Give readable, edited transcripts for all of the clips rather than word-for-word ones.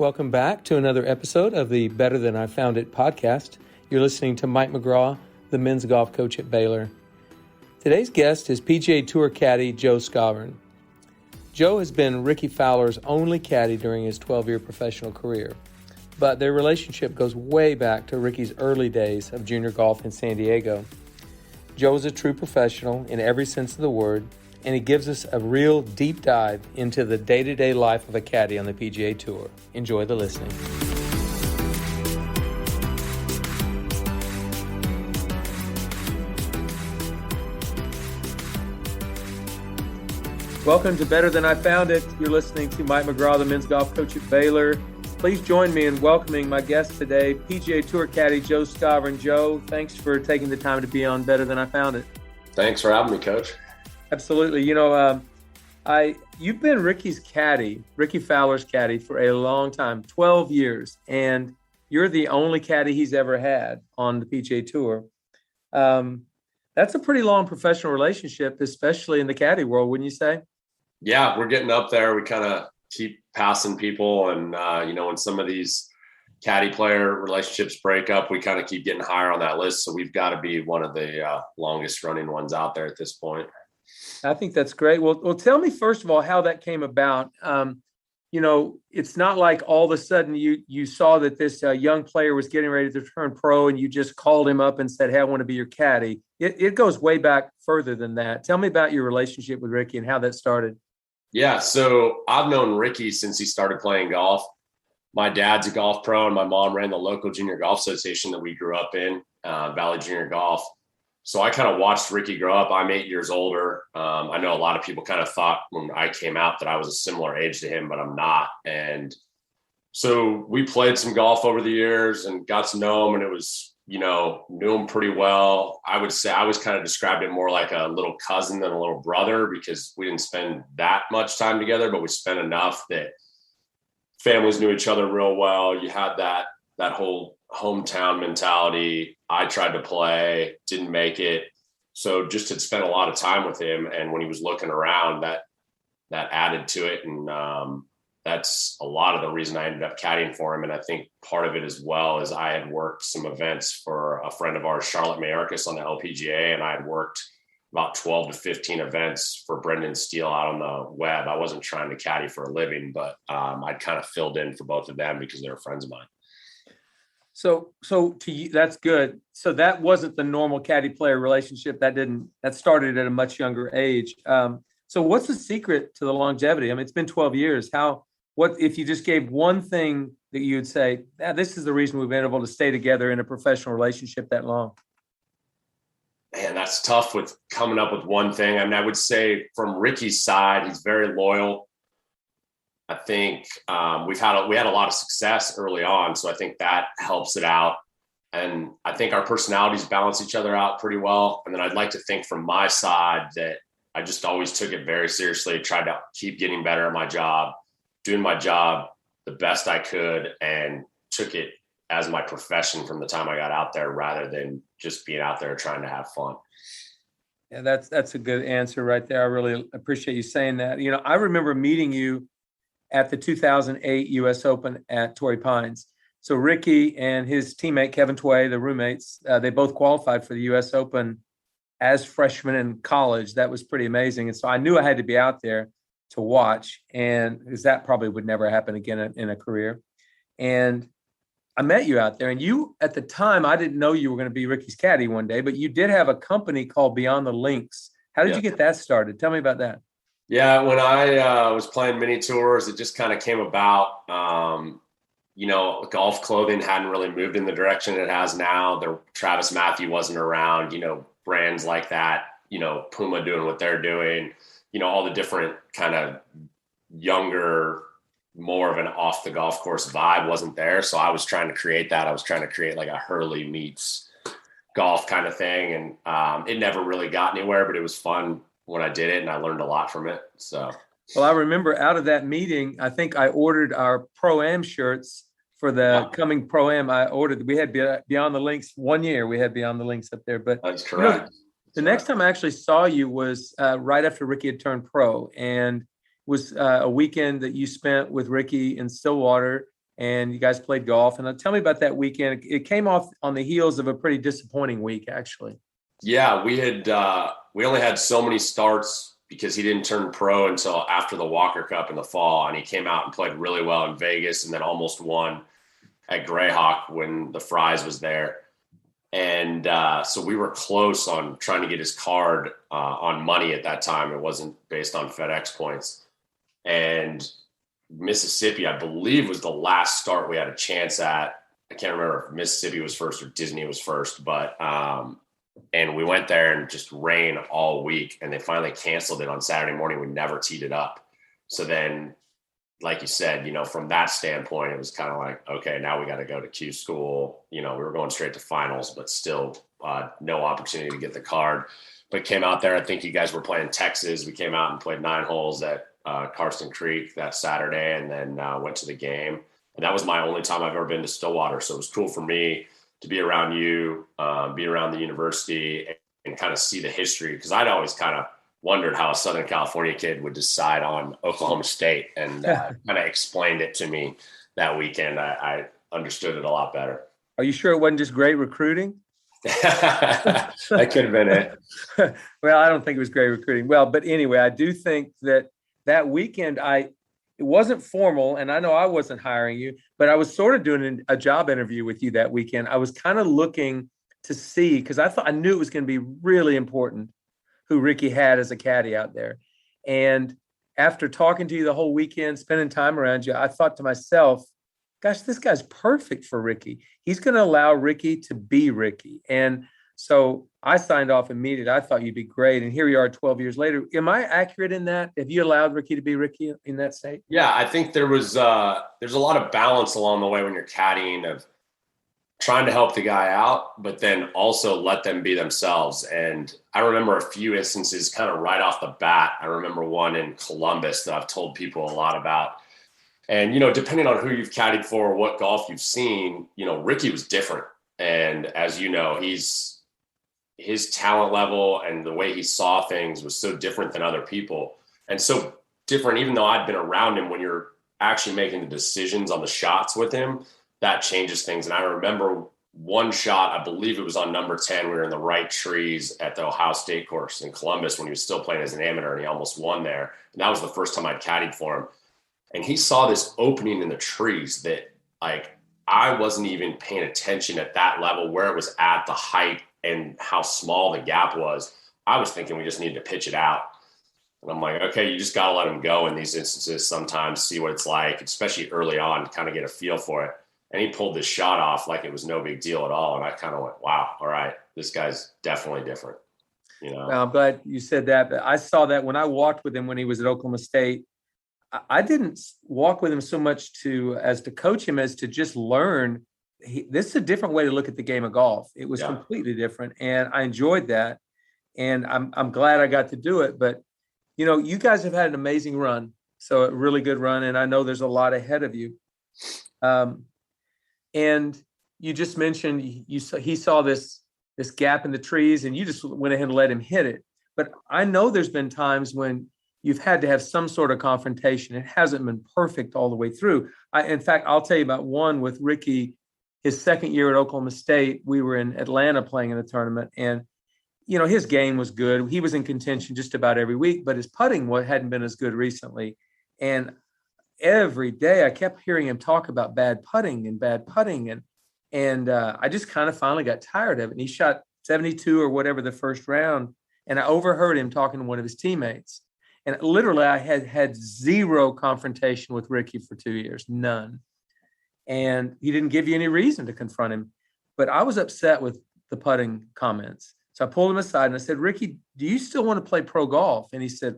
Welcome back to another episode of the Better Than I Found It podcast. You're listening to Mike McGraw, the men's golf coach at Baylor. Today's guest is PGA Tour Caddie Joe Skovron. Joe has been Rickie Fowler's only caddy during his 12-year professional career, but their relationship goes way back to Rickie's early days of junior golf in San Diego. Joe is a true professional in every sense of the word, and he gives us a real deep dive into the day-to-day life of a caddy on the PGA Tour. Enjoy the listening. Welcome to Better Than I Found It. You're listening to Mike McGraw, the men's golf coach at Baylor. Please join me in welcoming my guest today, PGA Tour Caddie Joe Skovron. Joe, thanks for taking the time to be on Better Than I Found It. Thanks for having me, Coach. Absolutely. You know, you've been Rickie's caddy, Rickie Fowler's caddy for a long time, 12 years, and you're the only caddy he's ever had on the PGA Tour. That's a pretty long professional relationship, especially in the caddy world, wouldn't you say? Yeah, we're getting up there. We kind of keep passing people, and when some of these caddy player relationships break up, we kind of keep getting higher on that list. So we've got to be one of the longest running ones out there at this point. I think that's great. Well, tell me first of all how that came about. It's not like all of a sudden you saw that this young player was getting ready to turn pro and you just called him up and said, "Hey, I want to be your caddy." It goes way back further than that. Tell me about your relationship with Rickie and how that started. Yeah, so I've known Rickie since he started playing golf. My dad's a golf pro, and my mom ran the local junior golf association that we grew up in, Valley Junior Golf. So I kind of watched Rickie grow up. I'm 8 years older. I know a lot of people kind of thought when I came out that I was a similar age to him, but I'm not. And so we played some golf over the years and got to know him, and it was, knew him pretty well. I would say I was kind of described it more like a little cousin than a little brother because we didn't spend that much time together, but we spent enough that families knew each other real well. You had that whole hometown mentality. I tried to play, didn't make it. So just had spent a lot of time with him. And when he was looking around, that added to it. And that's a lot of the reason I ended up caddying for him. And I think part of it as well is I had worked some events for a friend of ours, Charlotte Mayorkas, on the LPGA. And I had worked about 12 to 15 events for Brendan Steele out on the web. I wasn't trying to caddy for a living, but I'd kind of filled in for both of them because they were friends of mine. So to you, that's good. So that wasn't the normal caddy player relationship. That started at a much younger age. So what's the secret to the longevity? I mean, it's been 12 years. What if you just gave one thing that you would say, this is the reason we've been able to stay together in a professional relationship that long? Man, that's tough with coming up with one thing. I mean, I would say from Rickie's side, he's very loyal. I think we had a lot of success early on, so I think that helps it out. And I think our personalities balance each other out pretty well. And then I'd like to think from my side that I just always took it very seriously, tried to keep getting better at my job, doing my job the best I could, and took it as my profession from the time I got out there rather than just being out there trying to have fun. Yeah, that's a good answer right there. I really appreciate you saying that. I remember meeting you at the 2008 U.S. Open at Torrey Pines. So Rickie and his teammate, Kevin Tway, the roommates, they both qualified for the U.S. Open as freshmen in college. That was pretty amazing. And so I knew I had to be out there to watch, and because that probably would never happen again in a career. And I met you out there, and you, at the time, I didn't know you were going to be Rickie's caddy one day, but you did have a company called Beyond the Links. How did you get that started? Tell me about that. Yeah, when I was playing mini tours, it just kind of came about. Golf clothing hadn't really moved in the direction it has now. Travis Matthew wasn't around, brands like that, Puma doing what they're doing, all the different kind of younger, more of an off the golf course vibe wasn't there. So I was trying to create that. I was trying to create like a Hurley meets golf kind of thing. And it never really got anywhere, but it was fun when I did it, and I learned a lot from it. So, well, I remember out of that meeting, I think I ordered our Pro-Am shirts for the coming Pro-Am. We had Beyond the Links 1 year. We had Beyond the Links up there, but that's correct. The next time I actually saw you was right after Rickie had turned pro, and was a weekend that you spent with Rickie in Stillwater. and you guys played golf. And tell me about that weekend. It came off on the heels of a pretty disappointing week, actually. Yeah, we only had so many starts because he didn't turn pro until after the Walker Cup in the fall, and he came out and played really well in Vegas, and then almost won at Greyhawk when the Fries was there. And so we were close on trying to get his card on money at that time. It wasn't based on FedEx points. And Mississippi, I believe, was the last start we had a chance at. I can't remember if Mississippi was first or Disney was first, but and we went there and just rained all week, and they finally canceled it on Saturday morning. We never teed it up. So then, like you said, from that standpoint, it was kind of like, okay, now we got to go to Q school. We were going straight to finals, but still no opportunity to get the card. But came out there. I think you guys were playing Texas. We came out and played 9 holes at Karsten Creek that Saturday, and then went to the game. And that was my only time I've ever been to Stillwater. So it was cool for me to be around you, be around the university, and kind of see the history. Because I'd always kind of wondered how a Southern California kid would decide on Oklahoma State, and kind of explained it to me that weekend. I understood it a lot better. Are you sure it wasn't just great recruiting? That could have been it. Well, I don't think it was great recruiting. Well, but anyway, I do think that weekend, it wasn't formal, and I know I wasn't hiring you, but I was sort of doing a job interview with you that weekend. I was kind of looking to see, because I knew it was going to be really important who Rickie had as a caddy out there. And after talking to you the whole weekend, spending time around you, I thought to myself, gosh, this guy's perfect for Rickie. He's going to allow Rickie to be Rickie. And so I signed off immediately. I thought you'd be great. And here we are 12 years later. Am I accurate in that? Have you allowed Rickie to be Rickie in that state? Yeah, I think there's a lot of balance along the way when you're caddying, of trying to help the guy out, but then also let them be themselves. And I remember a few instances kind of right off the bat. I remember one in Columbus that I've told people a lot about. And, depending on who you've caddied for or what golf you've seen, Rickie was different. And as you know, his talent level and the way he saw things was so different than other people. And so different, even though I'd been around him, when you're actually making the decisions on the shots with him, that changes things. And I remember one shot, I believe it was on number 10. We were in the right trees at the Ohio State course in Columbus when he was still playing as an amateur, and he almost won there. And that was the first time I'd caddied for him. And he saw this opening in the trees that, like, I wasn't even paying attention at that level, where it was at, the height and how small the gap was. I was thinking we just needed to pitch it out. And I'm like, okay, you just got to let him go in these instances sometimes, see what it's like, especially early on, to kind of get a feel for it. And he pulled this shot off like it was no big deal at all. And I kind of went, wow, all right, this guy's definitely different. Well, I'm glad you said that. But I saw that when I walked with him when he was at Oklahoma State. I didn't walk with him so much to coach him as to just learn. This is a different way to look at the game of golf. It was completely different, and I enjoyed that. And I'm glad I got to do it. But you guys have had an amazing run, so a really good run, and I know there's a lot ahead of you. And you just mentioned he saw this gap in the trees, and you just went ahead and let him hit it. But I know there's been times when you've had to have some sort of confrontation. It hasn't been perfect all the way through. In fact, I'll tell you about one with Rickie. His second year at Oklahoma State, we were in Atlanta playing in a tournament, and his game was good. He was in contention just about every week, but his putting hadn't been as good recently. And every day I kept hearing him talk about bad putting. And I just kind of finally got tired of it. And he shot 72 or whatever the first round. And I overheard him talking to one of his teammates. And literally I had zero confrontation with Rickie for 2 years, none. And he didn't give you any reason to confront him. But I was upset with the putting comments. So I pulled him aside and I said, Rickie, do you still want to play pro golf? And he said,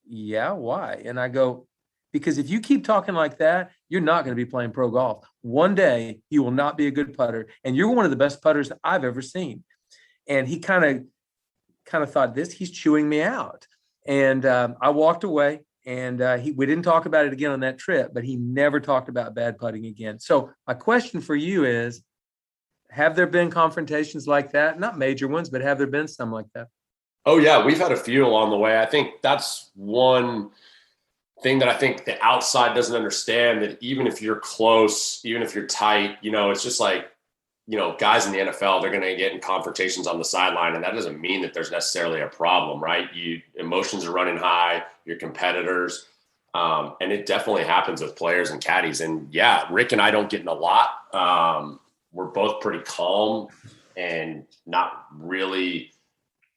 yeah, why? And I go, because if you keep talking like that, you're not going to be playing pro golf. One day you will not be a good putter. And you're one of the best putters I've ever seen. And he kind of thought he's chewing me out. And I walked away, and we didn't talk about it again on that trip, but he never talked about bad putting again. So my question for you is, have there been confrontations like that? Not major ones, but have there been some like that? Oh, yeah, we've had a few along the way. I think that's one thing that I think the outside doesn't understand, that even if you're close, even if you're tight, it's just like, guys in the NFL, they're going to get in confrontations on the sideline, and that doesn't mean that there's necessarily a problem, right? Emotions are running high, you're competitors, and it definitely happens with players and caddies. And yeah, Rick and I don't get in a lot. We're both pretty calm and not really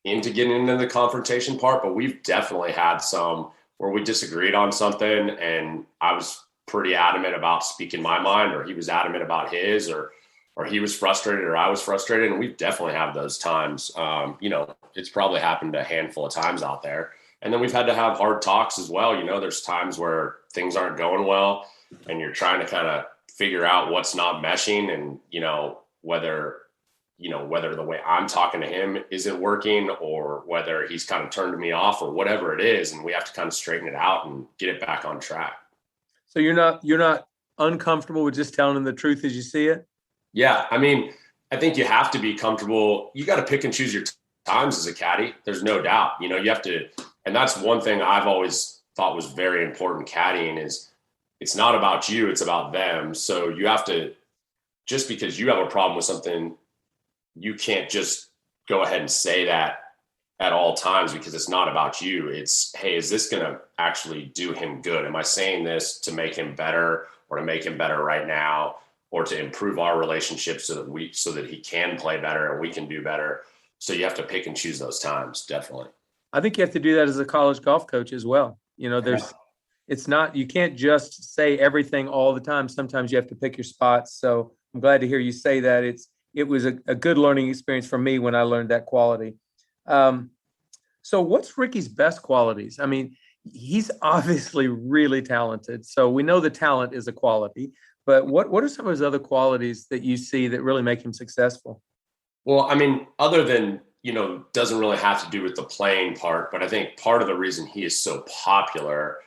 into getting into the confrontation part, but we've definitely had some where we disagreed on something, and I was pretty adamant about speaking my mind, or he was adamant about his, or he was frustrated or I was frustrated. And we've definitely had those times. It's probably happened a handful of times out there. And then we've had to have hard talks as well. There's times where things aren't going well and you're trying to kind of figure out what's not meshing, and, whether the way I'm talking to him isn't working, or whether he's kind of turned me off, or whatever it is. And we have to kind of straighten it out and get it back on track. So you're not uncomfortable with just telling him the truth as you see it? Yeah. I mean, I think you have to be comfortable. You got to pick and choose your times as a caddy. There's no doubt, you have to, and that's one thing I've always thought was very important caddying is it's not about you, it's about them. So you have to, just because you have a problem with something, you can't just go ahead and say that at all times, because it's not about you. It's, hey, is this going to actually do him good? Am I saying this to make him better, or to make him better right now, or to improve our relationship so that he can play better and we can do better? So you have to pick and choose those times. Definitely. I think you have to do that as a college golf coach as well. It's not, you can't just say everything all the time. Sometimes you have to pick your spots. So I'm glad to hear you say that. It was a good learning experience for me when I learned that quality. So what's Rickie's best qualities? I mean, he's obviously really talented. So we know the talent is a quality, but what are some of his other qualities that you see that really make him successful? Well, I mean, other than, doesn't really have to do with the playing part, but I think part of the reason he is so popular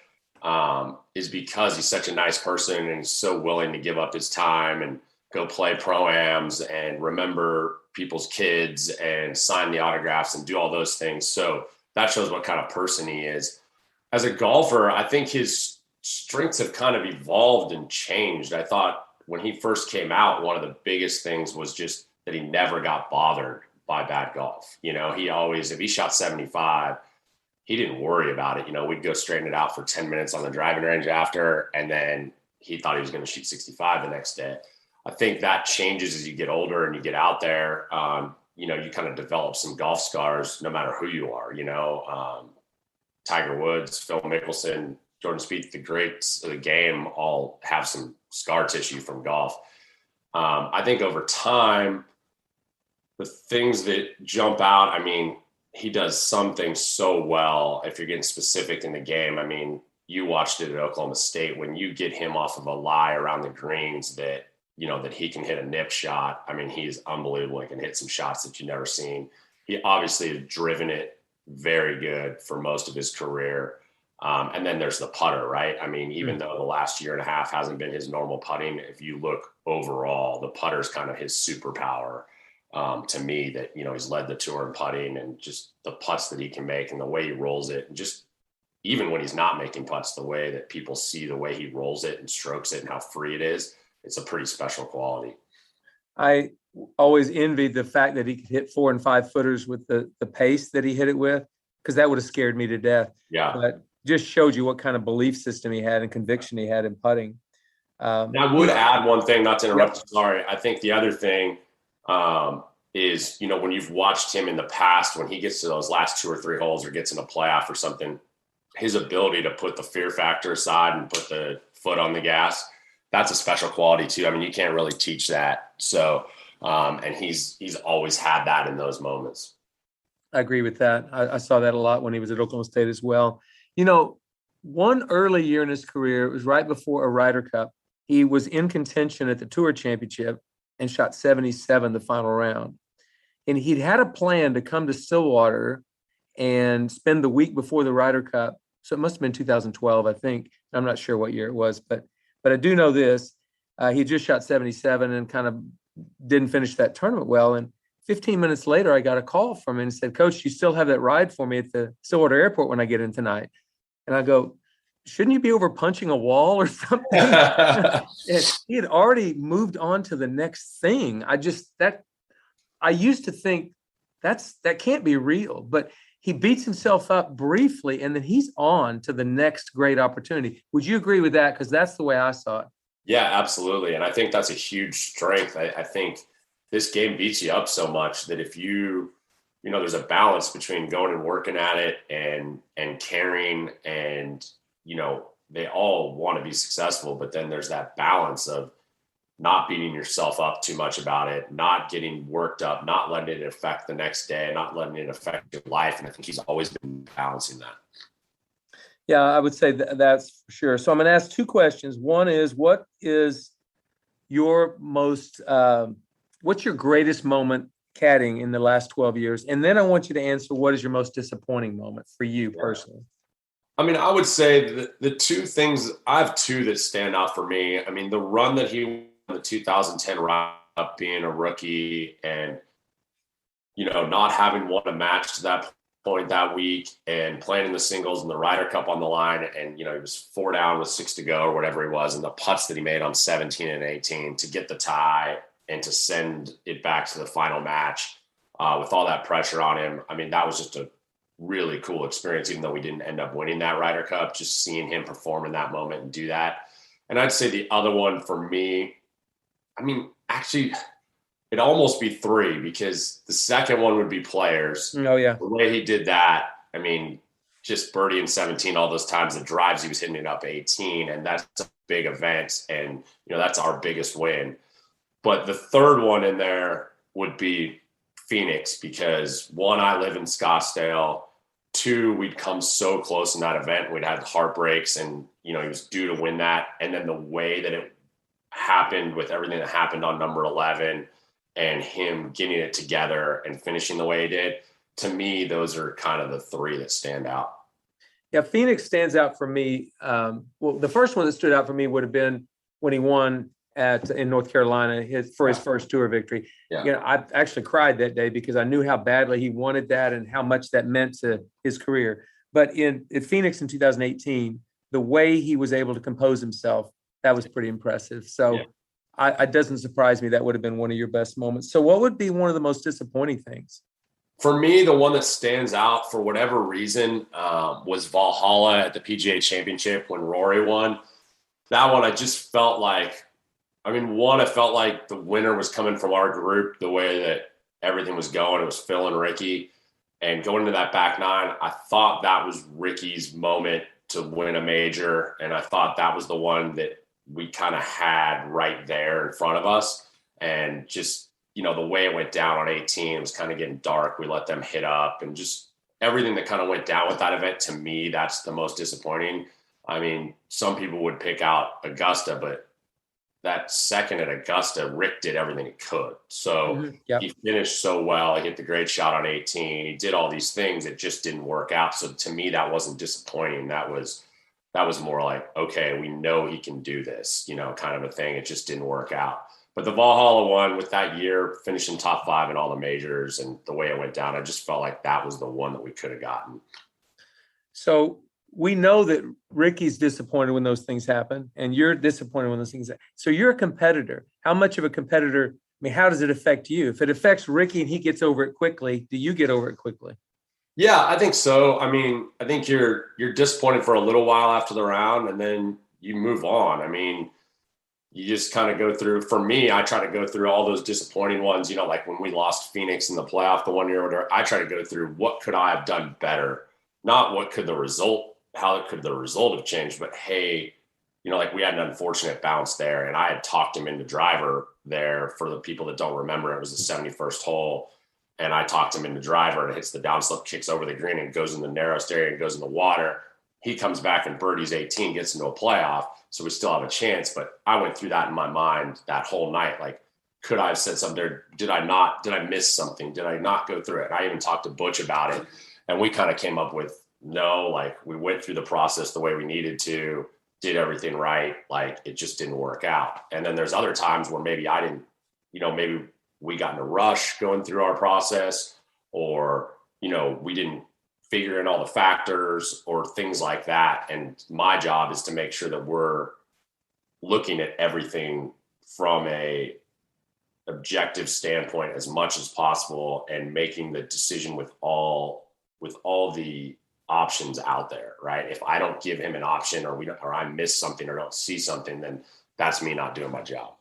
is because he's such a nice person, and he's so willing to give up his time and go play pro-ams and remember people's kids and sign the autographs and do all those things. So that shows what kind of person he is. As a golfer, I think his strengths have kind of evolved and changed. I thought when he first came out, one of the biggest things was just that he never got bothered by bad golf. He always, if he shot 75, he didn't worry about it. We'd go straighten it out for 10 minutes on the driving range after, and then he thought he was going to shoot 65 the next day. I think that changes as you get older and you get out there. You kind of develop some golf scars no matter who you are. Tiger Woods, Phil Mickelson, Jordan Spieth, the greats of the game all have some scar tissue from golf. I think over time, the things that jump out, I mean, he does some things so well. If you're getting specific in the game, I mean, you watched it at Oklahoma State, when you get him off of a lie around the greens that he can hit a nip shot. I mean, he's unbelievable. He can hit some shots that you've never seen. He obviously has driven it very good for most of his career. And then there's the putter, right? I mean, even though the last year and a half hasn't been his normal putting, if you look overall, the putter is kind of his superpower to me, that, he's led the tour in putting, and just the putts that he can make and the way he rolls it. And just even when he's not making putts, the way that people see the way he rolls it and strokes it and how free it is, it's a pretty special quality. I always envied the fact that he could hit 4 and 5 footers with the pace that he hit it with, because that would have scared me to death. Yeah. But just showed you what kind of belief system he had and conviction he had in putting. I would add one thing, not to interrupt. Yep. Sorry. I think the other thing is, when you've watched him in the past, when he gets to those last 2 or 3 holes or gets in a playoff or something, his ability to put the fear factor aside and put the foot on the gas, that's a special quality too. I mean, you can't really teach that. So, and he's always had that in those moments. I agree with that. I saw that a lot when he was at Oklahoma State as well. One early year in his career, it was right before a Ryder Cup. He was in contention at the Tour Championship and shot 77 the final round. And he'd had a plan to come to Stillwater and spend the week before the Ryder Cup. So it must have been 2012, I think. I'm not sure what year it was, but I do know this. He just shot 77 and kind of didn't finish that tournament well. And 15 minutes later, I got a call from him and said, "Coach, you still have that ride for me at the Stillwater Airport when I get in tonight?" And I go, shouldn't you be over punching a wall or something? And he had already moved on to the next thing. I used to think that can't be real, but he beats himself up briefly and then he's on to the next great opportunity. Would you agree with that? Because that's the way I saw it. Yeah, absolutely. And I think that's a huge strength. I think this game beats you up so much that if there's a balance between going and working at it and caring, and, they all want to be successful, but then there's that balance of not beating yourself up too much about it, not getting worked up, not letting it affect the next day, not letting it affect your life. And I think he's always been balancing that. Yeah, I would say that's for sure. So I'm going to ask two questions. One is, what is your what's your greatest moment caddying in the last 12 years? And then I want you to answer, what is your most disappointing moment for you personally? I mean, I would say the two things, I have two that stand out for me. I mean, the run that he won, the 2010 run up, being a rookie and, not having won a match to that point that week and playing in the singles and the Ryder Cup on the line. And, he was 4 down with 6 to go or whatever he was. And the putts that he made on 17 and 18 to get the tie and to send it back to the final match with all that pressure on him. I mean, that was just a really cool experience, even though we didn't end up winning that Ryder Cup, just seeing him perform in that moment and do that. And I'd say the other one for me, I mean, actually, it'd almost be 3, because the second one would be Players. Oh, yeah. The way he did that, I mean, just birdie in 17, all those times, the drives he was hitting it up 18, and that's a big event, and, that's our biggest win. But the third one in there would be Phoenix, because 1, I live in Scottsdale. 2, we'd come so close in that event. We'd had heartbreaks, and, he was due to win that. And then the way that it happened with everything that happened on number 11 and him getting it together and finishing the way he did, to me, those are kind of the 3 that stand out. Yeah, Phoenix stands out for me. Well, the first one that stood out for me would have been when he won in North Carolina his first tour victory. Yeah. I actually cried that day because I knew how badly he wanted that and how much that meant to his career. But in Phoenix in 2018, the way he was able to compose himself, that was pretty impressive. So it doesn't surprise me that would have been one of your best moments. So what would be one of the most disappointing things? For me, the one that stands out for whatever reason was Valhalla at the PGA Championship when Rory won. That one, I just felt like, I felt like the winner was coming from our group, the way that everything was going. It was Phil and Rickie. And going into that back 9, I thought that was Rickie's moment to win a major. And I thought that was the one that we kind of had right there in front of us. And just, the way it went down on 18, it was kind of getting dark. We let them hit up, and just everything that kind of went down with that event, to me, that's the most disappointing. I mean, some people would pick out Augusta, but that second at Augusta, Rick did everything he could. So He finished so well. He hit the great shot on 18. He did all these things. It just didn't work out. So to me, that wasn't disappointing. That was more like, okay, we know he can do this, kind of a thing. It just didn't work out. But the Valhalla one, with that year finishing top 5 in all the majors and the way it went down, I just felt like that was the one that we could have gotten. So we know that Rickie's disappointed when those things happen, and you're disappointed when those things happen. So you're a competitor. How much of a competitor? I mean, how does it affect you? If it affects Rickie and he gets over it quickly, do you get over it quickly? Yeah, I think so. I mean, I think you're disappointed for a little while after the round, and then you move on. I mean, you just kind of go through. For me, I try to go through all those disappointing ones, like when we lost Phoenix in the playoff the one year, I try to go through what could I have done better, not what could the result, how could the result have changed, but hey, like we had an unfortunate bounce there, and I had talked him into driver there. For the people that don't remember, it was the 71st hole, and I talked him into driver, and it hits the downslip, kicks over the green, and goes in the narrowest area and goes in the water. He comes back and birdies 18, gets into a playoff, so we still have a chance. But I went through that in my mind that whole night. Like, could I have said something there? Did I miss something? Did I not go through it? And I even talked to Butch about it, and we kind of came up with, no, like we went through the process the way we needed to, did everything right. Like, it just didn't work out. And then there's other times where maybe I didn't, maybe we got in a rush going through our process, or, we didn't figure in all the factors or things like that. And my job is to make sure that we're looking at everything from a objective standpoint as much as possible and making the decision with all the options out there, right? If I don't give him an option or I miss something or don't see something, then that's me not doing my job.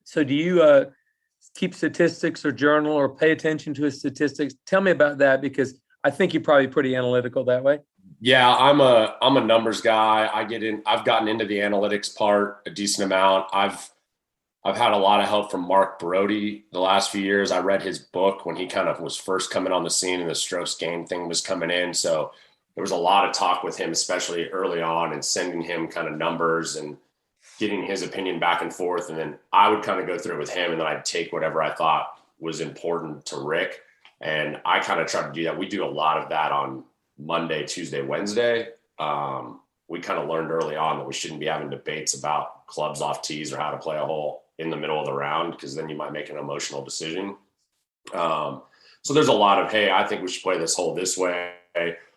So do you keep statistics or journal or pay attention to his statistics? Tell me about that, because I think you're probably pretty analytical that way. Yeah, I'm a numbers guy. I've gotten into the analytics part a decent amount. I've had a lot of help from Mark Brody the last few years. I read his book when he kind of was first coming on the scene and the strokes game thing was coming in. So there was a lot of talk with him, especially early on, and sending him kind of numbers and getting his opinion back and forth. And then I would kind of go through it with him, and then I'd take whatever I thought was important to Rick. And I kind of try to do that. We do a lot of that on Monday, Tuesday, Wednesday. We kind of learned early on that we shouldn't be having debates about clubs off tees or how to play a hole in the middle of the round, because then you might make an emotional decision. So there's a lot of, hey, I think we should play this hole this way,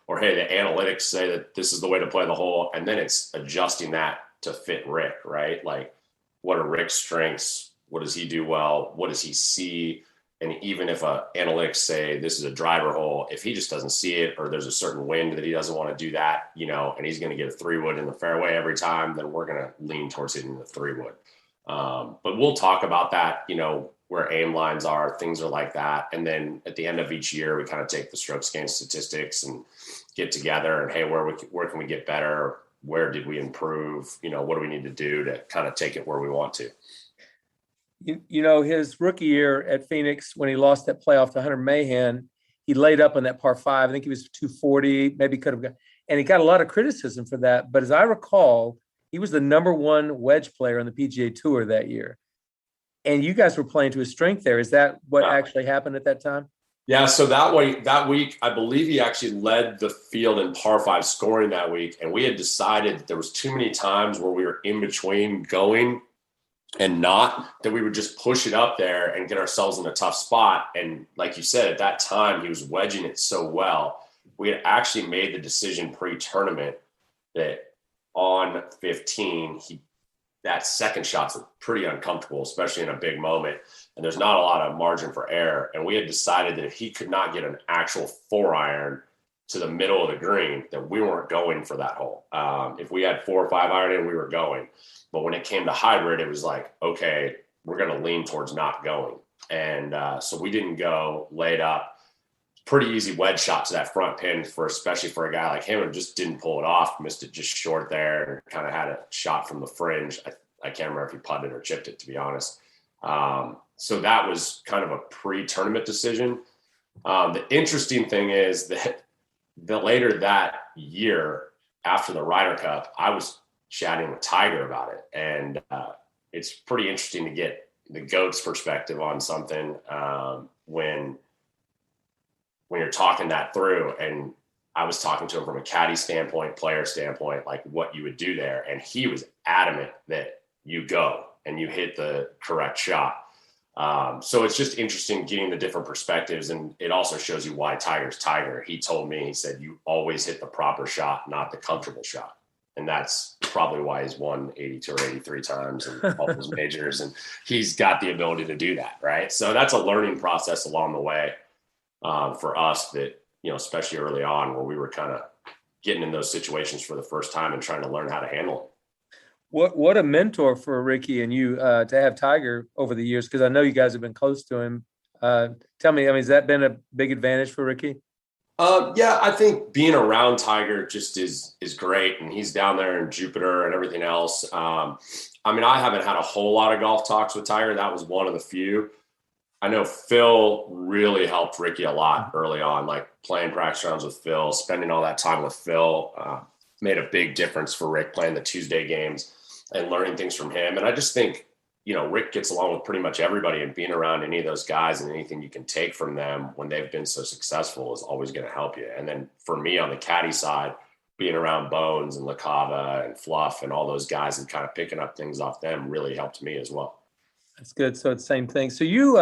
or hey, the analytics say that this is the way to play the hole. And then it's adjusting that to fit Rick, right? Like, what are Rick's strengths? What does he do well? What does he see? And even if analytics say this is a driver hole, if he just doesn't see it, or there's a certain wind that he doesn't want to do that, and he's going to get a 3-wood in the fairway every time, then we're going to lean towards hitting the 3-wood. But we'll talk about that, where aim lines are, things are like that. And then at the end of each year, we kind of take the strokes gain statistics and get together and, hey, where can we get better? Where did we improve? What do we need to do to kind of take it where we want to? His rookie year at Phoenix, when he lost that playoff to Hunter Mahan, he laid up on that par 5. I think he was 240, maybe could have got, and he got a lot of criticism for that. But as I recall, he was the number 1 wedge player on the PGA Tour that year. And you guys were playing to his strength there. Is that what actually happened at that time? Yeah. So that week, I believe he actually led the field in par 5 scoring that week. And we had decided that there was too many times where we were in between going and not, that we would just push it up there and get ourselves in a tough spot. And like you said, at that time, he was wedging it so well. We had actually made the decision pre-tournament that on 15, that second shot's pretty uncomfortable, especially in a big moment. And there's not a lot of margin for error. And we had decided that if he could not get an actual 4-iron to the middle of the green, that we weren't going for that hole. If we had 4 or 5 iron in, we were going. But when it came to hybrid, it was like, okay, we're going to lean towards not going. And so we didn't go, laid up. Pretty easy wedge shot to that front pin, especially for a guy like him, and just didn't pull it off, missed it just short there, and kind of had a shot from the fringe. I can't remember if he putted or chipped it, to be honest. So that was kind of a pre-tournament decision. The interesting thing is that later that year, after the Ryder Cup, I was chatting with Tiger about it. And it's pretty interesting to get the GOAT's perspective on something when you're talking that through. And I was talking to him from a caddy standpoint, player standpoint, like what you would do there. And he was adamant that you go and you hit the correct shot. So it's just interesting getting the different perspectives. And it also shows you why Tiger's Tiger. He told me, he said, you always hit the proper shot, not the comfortable shot. And that's probably why he's won 82 or 83 times in all those majors. And he's got the ability to do that. Right. So that's a learning process along the way for us that, especially early on where we were kind of getting in those situations for the first time and trying to learn how to handle it. What a mentor for Rickie and you to have Tiger over the years, because I know you guys have been close to him. Tell me, has that been a big advantage for Rickie? Yeah, I think being around Tiger just is great, and he's down there in Jupiter and everything else. I haven't had a whole lot of golf talks with Tiger. That was one of the few. I know Phil really helped Rickie a lot early on, like playing practice rounds with Phil, spending all that time with Phil made a big difference for Rick playing the Tuesday games and learning things from him. And I just think, Rick gets along with pretty much everybody, and being around any of those guys and anything you can take from them when they've been so successful is always going to help you. And then for me on the caddy side, being around Bones and LaCava and Fluff and all those guys and kind of picking up things off them really helped me as well. That's good. So it's the same thing. So you,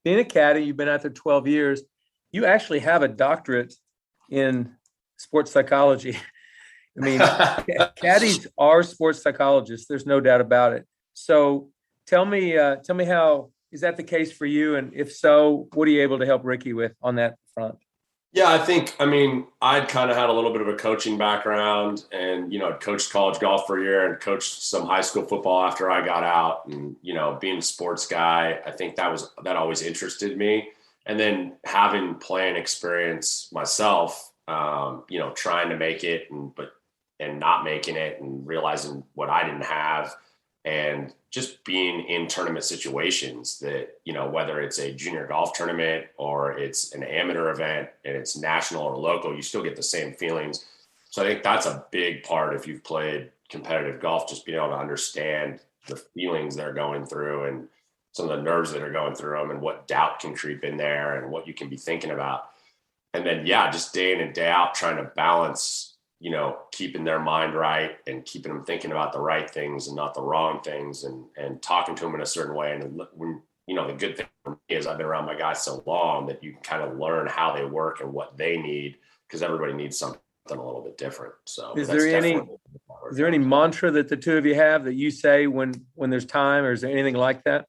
being a caddy, you've been out there 12 years. You actually have a doctorate in sports psychology. I mean, caddies are sports psychologists. There's no doubt about it. So tell me how, is that the case for you? And if so, what are you able to help Rickie with on that front? Yeah, I'd kind of had a little bit of a coaching background and, I'd coached college golf for a year and coached some high school football after I got out. And, being a sports guy, I think that always interested me. And then having playing experience myself, trying to make it and not making it and realizing what I didn't have and just being in tournament situations that, whether it's a junior golf tournament or it's an amateur event and it's national or local, you still get the same feelings. So I think that's a big part if you've played competitive golf, just being able to understand the feelings they're going through and some of the nerves that are going through them and what doubt can creep in there and what you can be thinking about. And then, just day in and day out, trying to balance, keeping their mind right and keeping them thinking about the right things and not the wrong things and talking to them in a certain way. And when, the good thing for me is I've been around my guys so long that you kind of learn how they work and what they need because everybody needs something a little bit different. So is there any mantra that the two of you have that you say when there's time, or is there anything like that?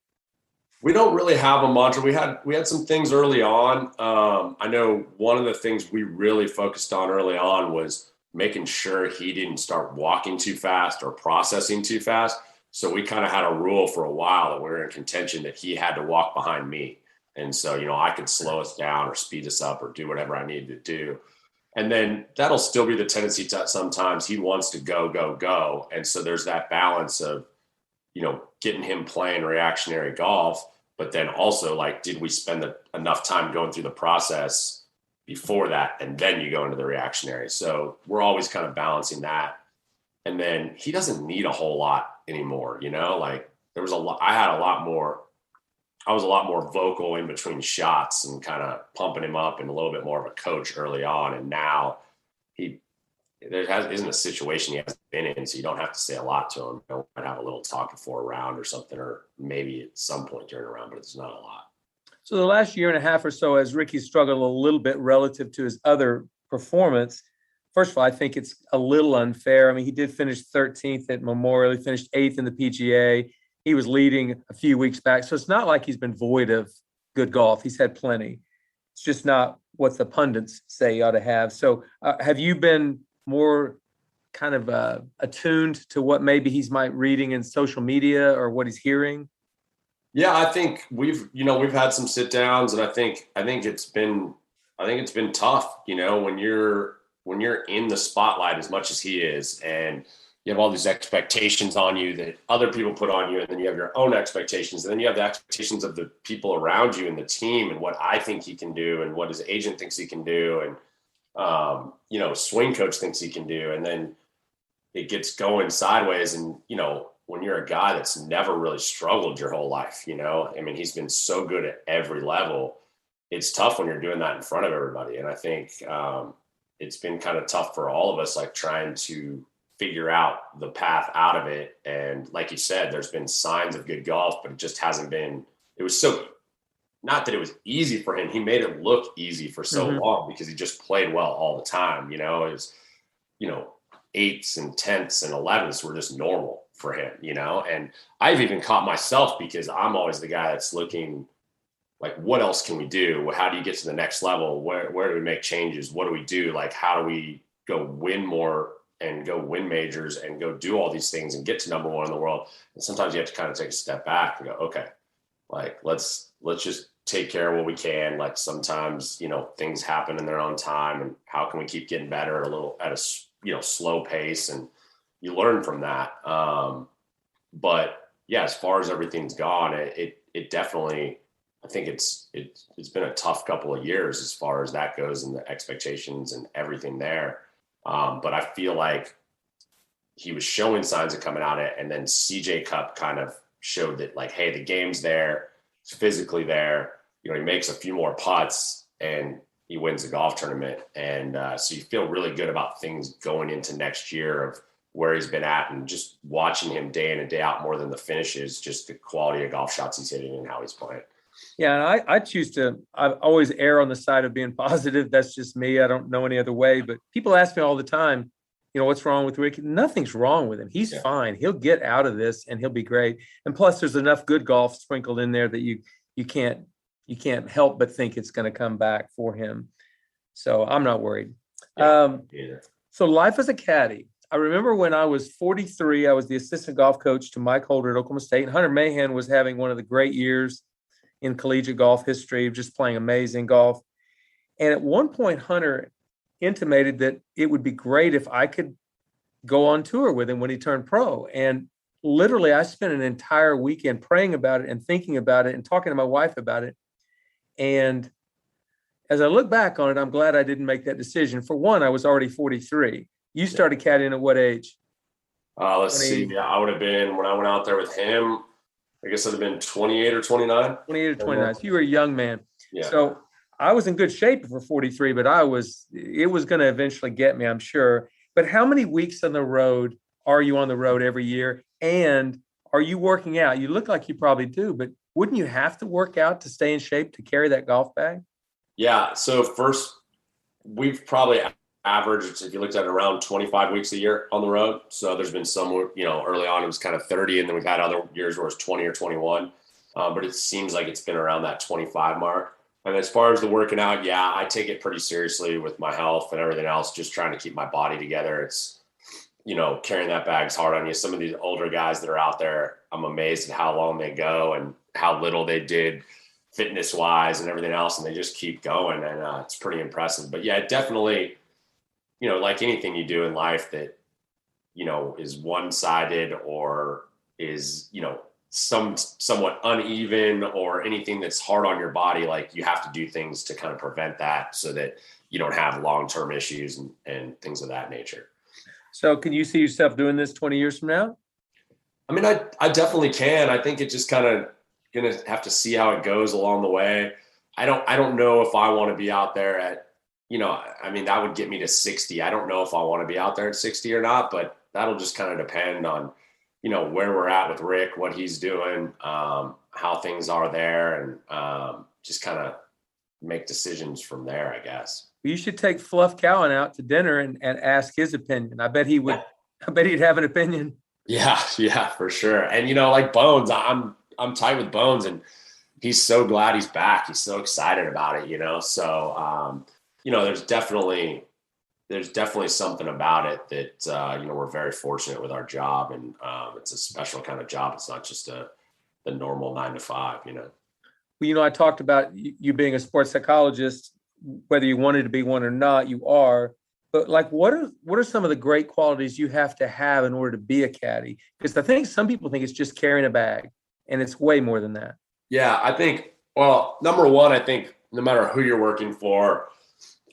We don't really have a mantra. We had some things early on. I know one of the things we really focused on early on was making sure he didn't start walking too fast or processing too fast. So we kind of had a rule for a while that we were in contention that he had to walk behind me. And so, I could slow us down or speed us up or do whatever I needed to do. And then that'll still be the tendency to sometimes he wants to go, go, go. And so there's that balance of, getting him playing reactionary golf, but then also did we spend enough time going through the process before that? And then you go into the reactionary. So we're always kind of balancing that. And then he doesn't need a whole lot anymore. There was I was a lot more vocal in between shots and kind of pumping him up and a little bit more of a coach early on. And now isn't a situation he hasn't been in, so you don't have to say a lot to him. You might have a little talk before a round or something, or maybe at some point during a round, but it's not a lot. So the last year and a half or so, as Rickie struggled a little bit relative to his other performance, first of all, I think it's a little unfair. I mean, he did finish 13th at Memorial. He finished 8th in the PGA. He was leading a few weeks back. So it's not like he's been void of good golf. He's had plenty. It's just not what the pundits say he ought to have. So have you been more kind of attuned to what maybe he's might reading in social media or what he's hearing? Yeah, I think we've had some sit downs, and I think it's been tough, when you're in the spotlight as much as he is, and you have all these expectations on you that other people put on you, and then you have your own expectations, and then you have the expectations of the people around you and the team and what I think he can do and what his agent thinks he can do and swing coach thinks he can do, and then it gets going sideways. And when you're a guy that's never really struggled your whole life, he's been so good at every level. It's tough when you're doing that in front of everybody. And I think it's been kind of tough for all of us, trying to figure out the path out of it. And like you said, there's been signs of good golf, but it just hasn't been. It was so. Not that it was easy for him. He made it look easy for so long because he just played well all the time. It was, 8s and 10s and 11s were just normal for him, and I've even caught myself because I'm always the guy that's looking what else can we do? How do you get to the next level? Where do we make changes? What do we do? How do we go win more and go win majors and go do all these things and get to number one in the world? And sometimes you have to kind of take a step back and go, okay, let's just take care of what we can. Sometimes, things happen in their own time, and how can we keep getting better at a slow pace, and you learn from that. But yeah, as far as everything's gone, it definitely, I think it's been a tough couple of years as far as that goes and the expectations and everything there. But I feel like he was showing signs of coming out of it, and then CJ Cup kind of showed that hey, the game's there. It's physically there. He makes a few more putts and he wins the golf tournament. And so you feel really good about things going into next year of where he's been at, and just watching him day in and day out more than the finishes, just the quality of golf shots he's hitting and how he's playing. Yeah, and I always err on the side of being positive. That's just me. I don't know any other way. But people ask me all the time, what's wrong with Ricky? Nothing's wrong with him. He's fine. He'll get out of this and he'll be great. And plus, there's enough good golf sprinkled in there that you can't help but think it's going to come back for him. So I'm not worried. So life as a caddy. I remember when I was 43, I was the assistant golf coach to Mike Holder at Oklahoma State. And Hunter Mahan was having one of the great years in collegiate golf history, just playing amazing golf. And at one point, Hunter intimated that it would be great if I could go on tour with him when he turned pro. And literally, I spent an entire weekend praying about it and thinking about it and talking to my wife about it. And as I look back on it, I'm glad I didn't make that decision. For one, I was already 43. You started caddying at what age? Let's see. Yeah, I would have been, when I went out there with him, I guess I'd have been 28 or 29. 28 or 29. So you were a young man. Yeah. So I was in good shape for 43, but it was going to eventually get me, I'm sure. But how many weeks on the road are you on the road every year? And are you working out? You look like you probably do, but wouldn't you have to work out to stay in shape to carry that golf bag? Yeah. So first, we've probably averaged, if you looked at it, around 25 weeks a year on the road. So there's been some, early on it was kind of 30, and then we've had other years where it's 20 or 21. But it seems like it's been around that 25 mark. And as far as the working out, yeah, I take it pretty seriously with my health and everything else, just trying to keep my body together. It's, carrying that bag's hard on you. Some of these older guys that are out there, I'm amazed at how long they go and how little they did fitness wise and everything else. And they just keep going. And it's pretty impressive. But yeah, definitely, like anything you do in life that, is one-sided or is, somewhat uneven or anything that's hard on your body, like you have to do things to kind of prevent that so that you don't have long-term issues and things of that nature. So can you see yourself doing this 20 years from now? I mean, I definitely can. I think it just kind of going to have to see how it goes along the way. I don't know if I want to be out there at, that would get me to 60. I don't know if I want to be out there at 60 or not, but that'll just kind of depend on, where we're at with Rick, what he's doing, how things are there, and just kind of make decisions from there, I guess. You should take Fluff Cowan out to dinner and ask his opinion. I bet he would. I bet he'd have an opinion. Yeah, for sure. And, like Bones, I'm tight with Bones, and he's so glad he's back. He's so excited about it, So, there's definitely something about it that, we're very fortunate with our job, and it's a special kind of job. It's not just the normal 9 to 5, Well, I talked about you being a sports psychologist, whether you wanted to be one or not, you are. But like, what are some of the great qualities you have to have in order to be a caddy? Because I think some people think it's just carrying a bag, and it's way more than that. Yeah, I think, well, number one, I think no matter who you're working for,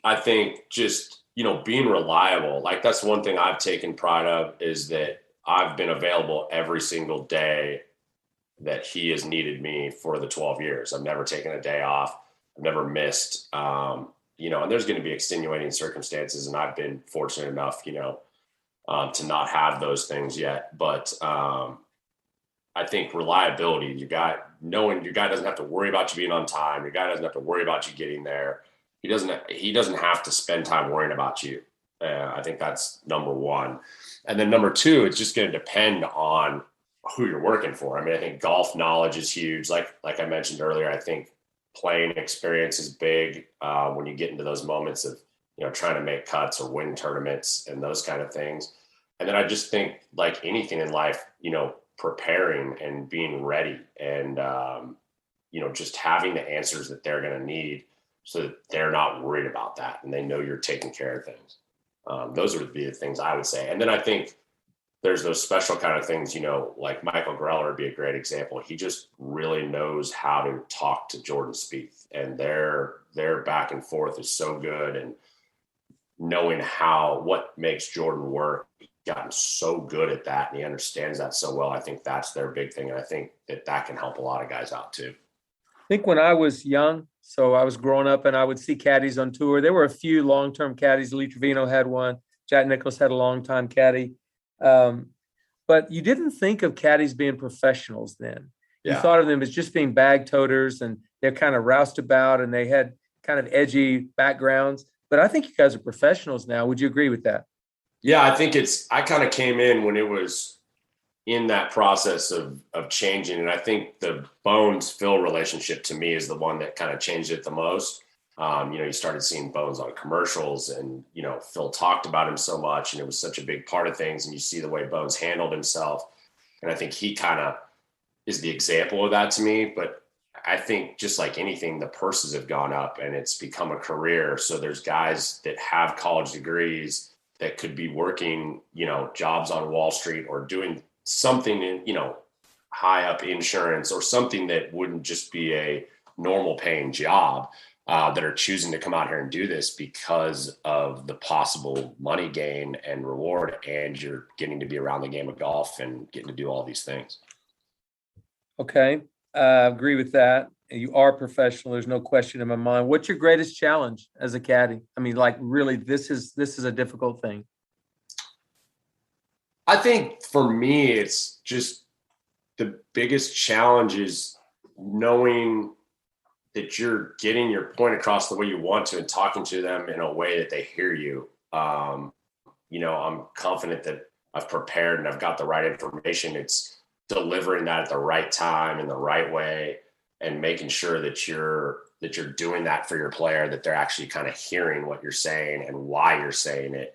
I think just, being reliable. Like, that's one thing I've taken pride of, is that I've been available every single day that he has needed me for the 12 years. I've never taken a day off. I've never missed, and there's going to be extenuating circumstances, and I've been fortunate enough, to not have those things yet. But I think reliability, knowing your guy doesn't have to worry about you being on time. Your guy doesn't have to worry about you getting there. He doesn't have to spend time worrying about you. I think that's number one. And then number two, it's just going to depend on who you're working for. I mean, I think golf knowledge is huge. Like I mentioned earlier, I think playing experience is big when you get into those moments of, trying to make cuts or win tournaments and those kind of things. And then I just think, like anything in life, preparing and being ready and, just having the answers that they're going to need so that they're not worried about that and they know you're taking care of things. Those would be the things I would say. And then I think there's those special kind of things, like Michael Greller would be a great example. He just really knows how to talk to Jordan Spieth, and their back and forth is so good. And knowing what makes Jordan work, he's gotten so good at that, and he understands that so well. I think that's their big thing. And I think that can help a lot of guys out too. I think when I was young, so I was growing up and I would see caddies on tour. There were a few long-term caddies. Lee Trevino had one. Jack Nicklaus had a long-time caddy. But you didn't think of caddies being professionals then. You Yeah. thought of them as just being bag toters, and they're kind of roustabout and they had kind of edgy backgrounds. But I think you guys are professionals now. Would you agree with that? Yeah, I think I kind of came in when it was in that process of changing. And I think the Bones Phil relationship to me is the one that kind of changed it the most. You started seeing Bones on commercials, and, Phil talked about him so much, and it was such a big part of things. And you see the way Bones handled himself. And I think he kind of is the example of that to me. But I think just like anything, the purses have gone up and it's become a career. So there's guys that have college degrees that could be working, jobs on Wall Street or doing something in, high up insurance or something that wouldn't just be a normal paying job, that are choosing to come out here and do this because of the possible money gain and reward. And you're getting to be around the game of golf and getting to do all these things. Okay. Agree with that. You are professional. There's no question in my mind. What's your greatest challenge as a caddy? I mean, like, really, this is a difficult thing. I think for me, it's just the biggest challenge is knowing that you're getting your point across the way you want to and talking to them in a way that they hear you. I'm confident that I've prepared and I've got the right information. It's delivering that at the right time in the right way and making sure that you're doing that for your player, that they're actually kind of hearing what you're saying and why you're saying it,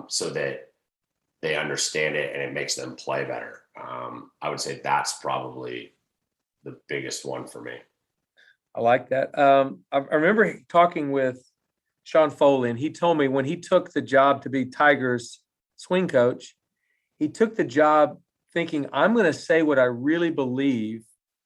so that they understand it and it makes them play better. I would say that's probably the biggest one for me. I like that. I remember talking with Sean Foley, and he told me when he took the job to be Tiger's swing coach, he took the job thinking, I'm going to say what I really believe.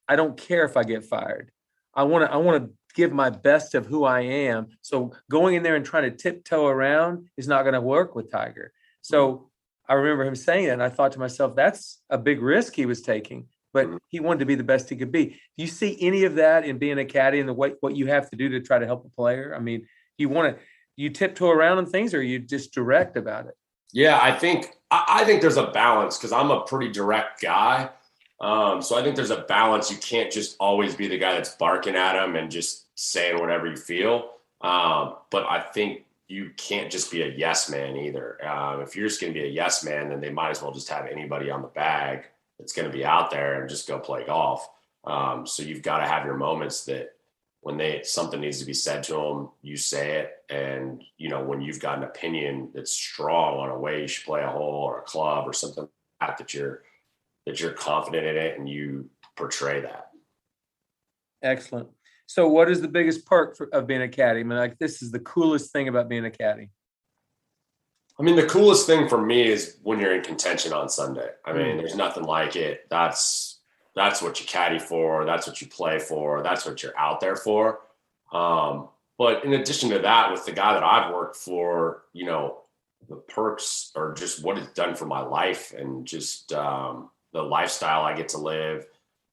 I don't care if I get fired. I want to give my best of who I am. So going in there and trying to tiptoe around is not going to work with Tiger. So I remember him saying that, and I thought to myself, that's a big risk he was taking, but he wanted to be the best he could be. Do you see any of that in being a caddy and what you have to do to try to help a player? I mean, you tiptoe around on things, or you just direct about it? Yeah, I think there's a balance because I'm a pretty direct guy. So I think there's a balance. You can't just always be the guy that's barking at them and just saying whatever you feel. But I think you can't just be a yes man either. If you're just going to be a yes man, then they might as well just have anybody on the bag that's going to be out there and just go play golf. So you've got to have your moments that when something needs to be said to them, you say it. And, when you've got an opinion that's strong on a way you should play a hole or a club or something like that you're confident in it and you portray that. Excellent. So what is the biggest perk of being a caddy? I mean, like, this is the coolest thing about being a caddy. I mean, the coolest thing for me is when you're in contention on Sunday. I mean, there's nothing like it. That's what you caddy for. That's what you play for. That's what you're out there for. But in addition to that, with the guy that I've worked for, the perks are just what it's done for my life and just the lifestyle I get to live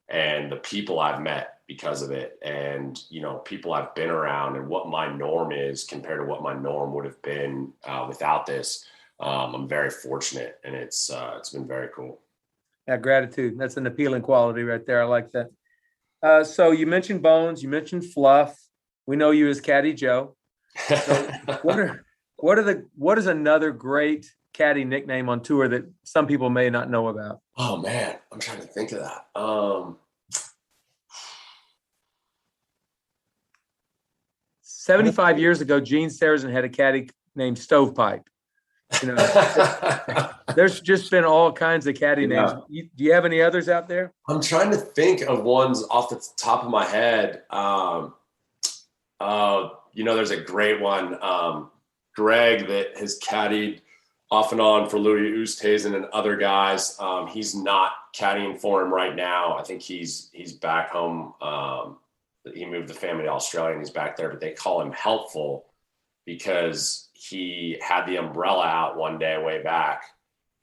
and the people I've met because of it. And, people I've been around and what my norm is compared to what my norm would have been without this. I'm very fortunate, and it's been very cool. Yeah, gratitude. That's an appealing quality right there. I like that. So you mentioned Bones, you mentioned Fluff. We know you as Caddy Joe. So what is another great caddy nickname on tour that some people may not know about? Oh man, I'm trying to think of that. 75 years ago, Gene Sarazen had a caddy named Stovepipe. There's just been all kinds of caddy names. Do you have any others out there? I'm trying to think of ones off the top of my head. There's a great one. Greg that has caddied off and on for Louis Oosthuizen and other guys. He's not caddying for him right now. I think he's back home. He moved the family to Australia and he's back there, but they call him Helpful because he had the umbrella out one day way back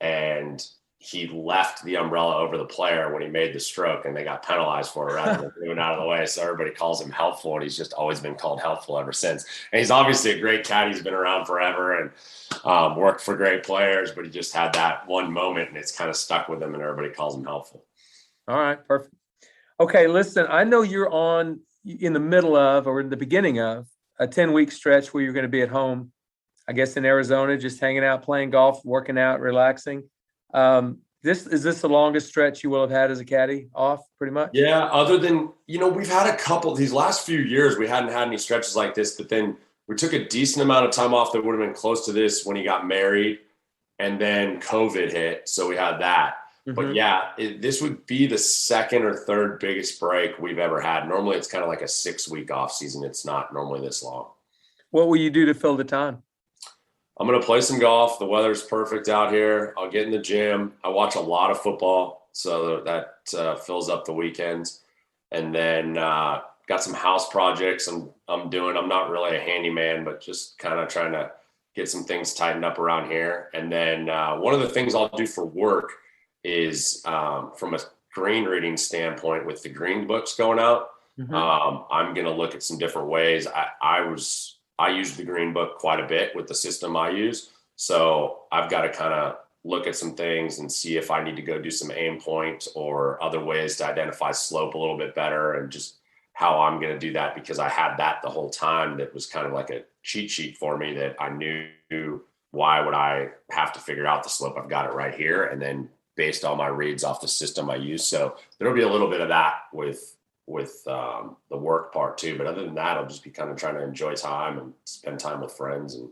and he left the umbrella over the player when he made the stroke and they got penalized for it rather than moving out of the way. So everybody calls him Helpful and he's just always been called Helpful ever since. And he's obviously a great caddy. He's been around forever and worked for great players, but he just had that one moment and it's kind of stuck with him and everybody calls him Helpful. All right, perfect. Okay, listen, I know you're in the middle of or in the beginning of a 10-week stretch where you're going to be at home, I guess in Arizona, just hanging out, playing golf, working out, relaxing. Is this the longest stretch you will have had as a caddy off, pretty much? Yeah, other than, we've had a couple these last few years, we hadn't had any stretches like this, but then we took a decent amount of time off that would have been close to this when he got married, and then COVID hit, so we had that. But yeah, this would be the second or third biggest break we've ever had. Normally it's kind of like a 6-week off season. It's not normally this long. What will you do to fill the time? I'm going to play some golf. The weather's perfect out here. I'll get in the gym. I watch a lot of football, so that fills up the weekends. And then got some house projects I'm doing. I'm not really a handyman, but just kind of trying to get some things tightened up around here. And then one of the things I'll do for work is from a green reading standpoint with the green books going out. I'm going to look at some different ways. I use the green book quite a bit with the system I use. So I've got to kind of look at some things and see if I need to go do some aim point or other ways to identify slope a little bit better, and just how I'm going to do that, because I had that the whole time. That was kind of like a cheat sheet for me that I knew, why would I have to figure out the slope? I've got it right here. And then based on my reads off the system I use. So there'll be a little bit of that with the work part too. But other than that, I'll just be kind of trying to enjoy time and spend time with friends and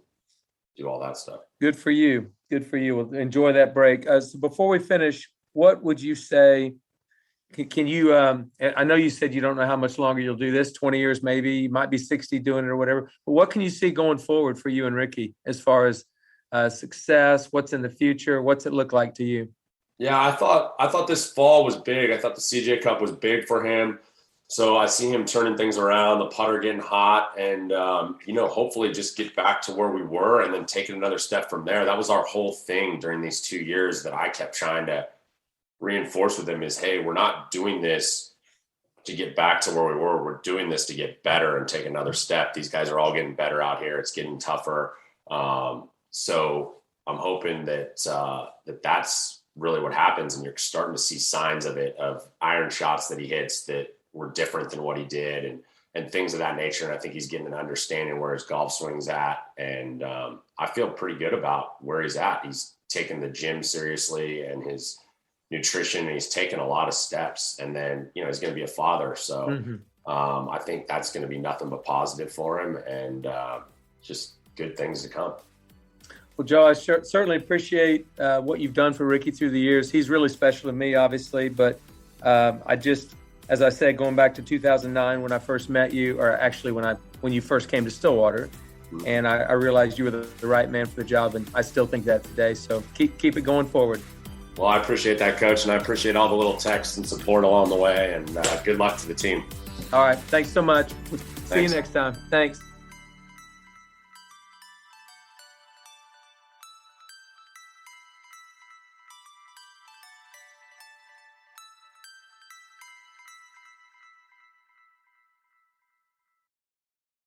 do all that stuff. Good for you. Good for you. Well, enjoy that break. So before we finish, what would you say? Can you, I know you said you don't know how much longer you'll do this, 20 years, maybe you might be 60 doing it or whatever, but what can you see going forward for you and Rickie as far as success? What's in the future? What's it look like to you? Yeah, I thought this fall was big. I thought the CJ Cup was big for him. So I see him turning things around, the putter getting hot, and, hopefully just get back to where we were and then taking another step from there. That was our whole thing during these 2 years that I kept trying to reinforce with him is, hey, we're not doing this to get back to where we were. We're doing this to get better and take another step. These guys are all getting better out here. It's getting tougher. So I'm hoping that that's really what happens, and you're starting to see signs of it, of iron shots that he hits that were different than what he did, and things of that nature. And I think he's getting an understanding where his golf swing's at. And I feel pretty good about where he's at. He's taken the gym seriously and his nutrition, and he's taken a lot of steps. And then, he's going to be a father. So I think that's going to be nothing but positive for him, and just good things to come. Well, Joe, I certainly appreciate what you've done for Rickie through the years. He's really special to me, obviously, but as I said, going back to 2009 when I first met you, or actually when you first came to Stillwater, and I realized you were the right man for the job, and I still think that today. So keep it going forward. Well, I appreciate that, Coach, and I appreciate all the little texts and support along the way, and good luck to the team. All right. Thanks so much. See you next time. Thanks.